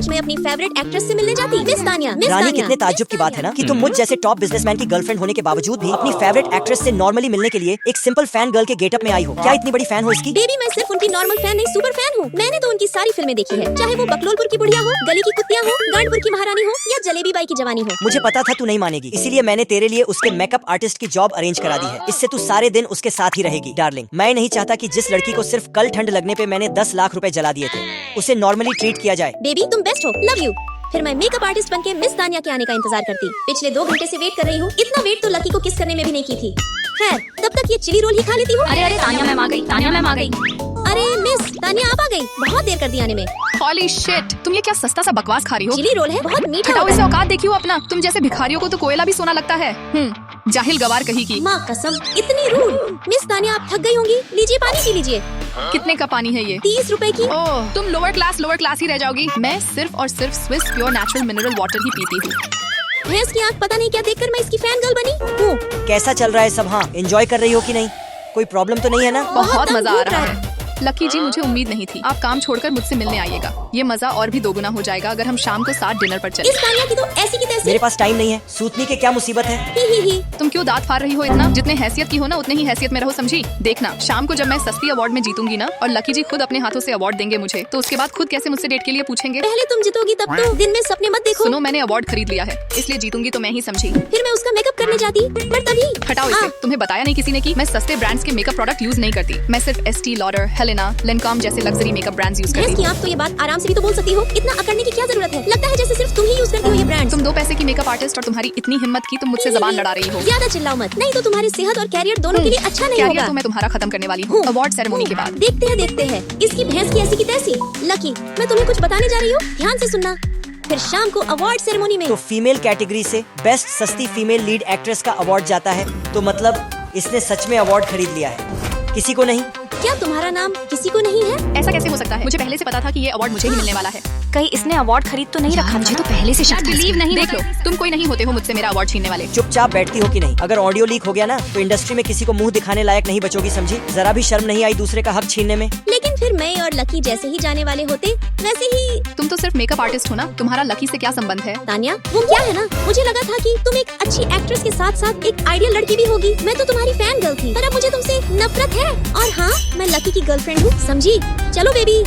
सच में अपनी favourite actress से मिलने जाती? मिस तानिया, मिस रानी, तानिया, कितने ताज्जुब की बात है ना कि तुम मुझ जैसे टॉप बिजनेसमैन की गर्लफ्रेंड होने के बावजूद भी अपनी फेवरेट एक्ट्रेस से नॉर्मली मिलने के लिए एक सिंपल फैन गर्ल के गेटअप में आई हो। क्या इतनी बड़ी फैन हो इसकी? बेबी मैं सिर्फ उनकी नॉर्मल फैन नहीं, सुपर फैन हूँ। मैंने तो उनकी सारी फिल्में देखी है, चाहे वो बकलोलपुर की बुढ़िया हो, गली की कुत्तियाँ हो, गांडपुर की महारानी हो या जलेबी बाई की जवानी हो। मुझे पता था तू नहीं मानेगी, इसीलिए मैंने तेरे लिए उसके मेकअप आर्टिस्ट की जॉब अरेंज करा दी है। इससे तू सारे दिन उसके साथ ही रहेगी। डार्लिंग, मैं नहीं चाहता कि जिस लड़की को सिर्फ कल ठंड लगने पे मैंने 10 लाख रुपए जला दिए थे, उसे नॉर्मली ट्रीट किया जाए। बेबी तुम बेस्ट हो, लव यू। फिर मैं मेकअप आर्टिस्ट बनके मिस तानिया के आने का इंतजार करती। पिछले 2 घंटे से वेट कर रही हूँ, इतना वेट तो लकी को किस करने में भी नहीं की थी। खैर तब तक ये चिली रोल ही खा लेती हूँ। अरे अरे तानिया मैम आ गई, तानिया मैम आ गई। अरे मिस तानिया आप आ गई, बहुत देर कर दी आने में। हॉली शिट, तुम ये क्या सस्ता सा बकवास खा रही हो? चिली रोल है, बहुत मीठा हटाओ होता इसे, है। औकात देखियो अपना। तुम जैसे भिखारियों को तो कोयला भी सोना लगता है। जाहिल गवार कही की। माँ कसम, इतनी रूड। मिस तानिया आप थक गई होंगी, लीजिए पानी पी लीजिए। कितने का पानी है ये? 30 रुपए की। ओह, तुम लोअर क्लास ही रह जाओगी। मैं सिर्फ और सिर्फ Swiss pure natural mineral water ही पीती हूँ। भैंस की आँख पता नहीं क्या देखकर मैं इसकी फैन गर्ल बनी हूँ। कैसा चल रहा है सब? हाँ, एंजॉय कर रही हो कि नहीं? कोई प्रॉब्लम तो नहीं है ना? बहुत दम मजा आ घूट रहा है। लकी जी, मुझे उम्मीद नहीं थी। आप काम छोड़कर मुझसे मिलने आइएगा। ये मजा और भी दोगुना हो जाएगा अगर हम शाम को साथ डिनर पर चले। इस तानिया की तो ऐसी की तैसी। मेरे पास टाइम नहीं है, सूतनी के क्या मुसीबत है? ही। तुम क्यों दांत फाड़ रही हो इतना? जितने हैसियत की हो ना उतने ही हैसियत में रहो, समझी? देखना शाम को जब मैं सस्ती अवार्ड में जीतूंगी ना और लकी जी खुद अपने हाथों से अवार्ड देंगे मुझे, तो उसके बाद खुद कैसे मुझसे डेट के लिए पूछेंगे? पहले तुम जीतोगी तब तो। दिन में सपने मत देखो। सुनो, मैंने अवार्ड खरीद लिया है, इसलिए जीतूंगी तो मैं ही, समझी? फिर मैं उसका मेकअप करने जाती, पर तभी। हटाओ इसे। तुम्हें बताया नहीं किसी ने कि मैं सस्ते ब्रांड्स के मेकअप प्रोडक्ट यूज नहीं करती। मैं सिर्फ एस्टी लॉडर, हेलेना, लेनकॉम जैसे लग्जरी मेकअप ब्रांड्स यूज करती भैंस की आँख तो ये बात आराम से भी तो बोल सकती हो। इतना अकड़ने की क्या जरूरत है? लगता है जैसे सिर्फ तुम ही यूज करती हो ये ब्रांड। तुम 2 पैसे की मेकअप आर्टिस्ट और तुम्हारी इतनी हिम्मत की तुम मुझसे जबान लड़ा रही हो। ज्यादा चिल्लाओ मत, नहीं तो तुम्हारी सेहत और कैरियर दोनों के लिए अच्छा नहीं कैरियर होगा। तो मैं तुम्हारा खत्म करने वाली हूँ अवार्ड सेरेमनी के बाद। देखते हैं इसकी भैंस की ऐसी की तैसी। लकी, मैं तुम्हें कुछ बताने जा रही हूँ, ध्यान से सुनना। फिर शाम को अवार्ड सेरेमनी में तो फीमेल कैटेगरी से बेस्ट सस्ती फीमेल लीड एक्ट्रेस का अवार्ड जाता है, तो मतलब इसने सच में अवार्ड खरीद लिया है। किसी को नहीं? क्या तुम्हारा नाम किसी को नहीं है? ऐसा कैसे हो सकता है? मुझे पहले से पता था कि ये अवार्ड मुझे ही मिलने वाला है। कहीं इसने अवार्ड खरीद तो नहीं रखा? मुझे तो पहले से शक था। बिलीव नहीं। देख लो, तुम कोई नहीं होते हो मुझसे मेरा अवार्ड छीनने वाले। चुपचाप बैठती हो कि नहीं? अगर ऑडियो लीक हो गया ना तो इंडस्ट्री में किसी को मुंह दिखाने लायक नहीं बचोगी, समझी? जरा भी शर्म नहीं आई दूसरे का हक छीनने में? लेकिन फिर मैं और लकी जैसे ही जाने वाले होते वैसे ही। तुम तो सिर्फ मेकअप आर्टिस्ट हो ना, तुम्हारा लकी से क्या संबंध है? तानिया वो क्या है ना, मुझे लगा था कि तुम एक अच्छी एक्ट्रेस के साथ साथ एक आइडियल लड़की भी होगी। मैं तो तुम्हारी फैन गर्ल थी, पर अब मुझे तुमसे नफरत है। और हाँ, मैं लकी की गर्लफ्रेंड हूँ, समझी? चलो बेबी।